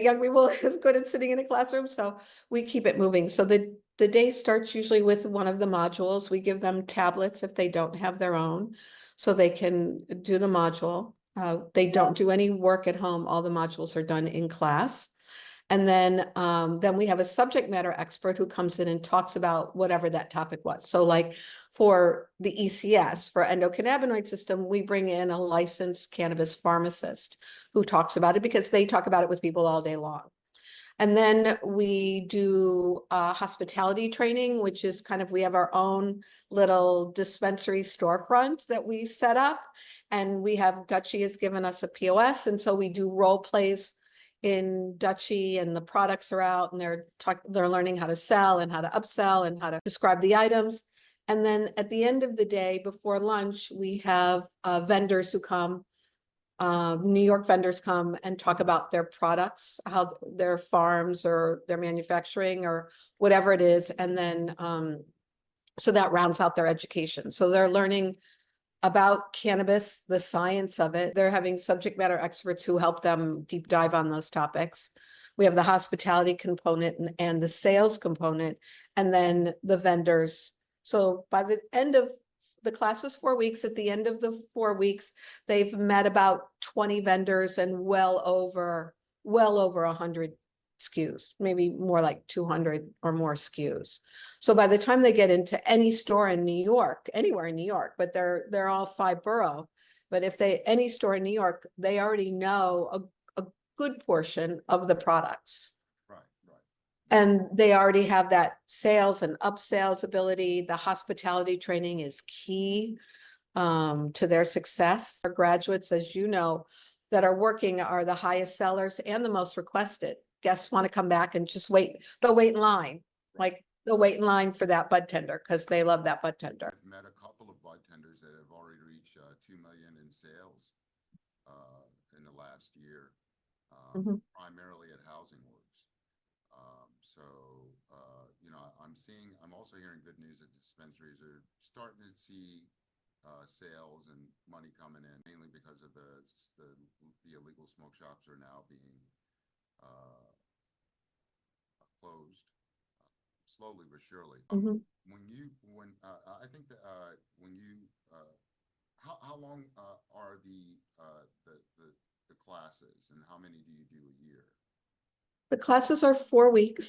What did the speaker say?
young people is good at sitting in a classroom, so we keep it moving. So the day starts usually with one of the modules. We give them tablets if they don't have their own, so they can do the module. They don't do any work at home. All the modules are done in class. And then we have a subject matter expert who comes in and talks about whatever that topic was. So like for the ECS, for endocannabinoid system, we bring in a licensed cannabis pharmacist who talks about it because they talk about it with people all day long. And then we do hospitality training, which is kind of, we have our own little dispensary storefront that we set up. And we have, Dutchie has given us a POS. And so we do role plays in Dutchie, and the products are out, and they're learning how to sell and how to upsell and how to describe the items. And then at the end of the day, before lunch, we have vendors who come. New York vendors come and talk about their products, how their farms or their manufacturing or whatever it is. And then so that rounds out their education. So they're learning about cannabis, the science of it. They're having subject matter experts who help them deep dive on those topics. We have the hospitality component and the sales component, and then the vendors. So by the end of the class is 4 weeks. At the end of the 4 weeks, they've met about 20 vendors and well over 100 SKUs, maybe more like 200 or more SKUs. So by the time they get into any store in New York, anywhere in New York, but they're all 5 borough, but if any store in New York, they already know a good portion of the products. Right. And they already have that sales and upsales ability. The hospitality training is key to their success. Our graduates, as you know, that are working are the highest sellers and the most requested. Guests want to come back and just wait. They'll wait in line, like they'll wait in line for that bud tender because they love that bud tender. I've met a couple of bud tenders that have already reached 2 million in sales in the last year, primarily at Housing Works. I'm also hearing good news that dispensaries are starting to see sales and money coming in, mainly because of the illegal smoke shops are now being closed slowly but surely. How long are the classes, and how many do you do a year? The classes are 4 weeks.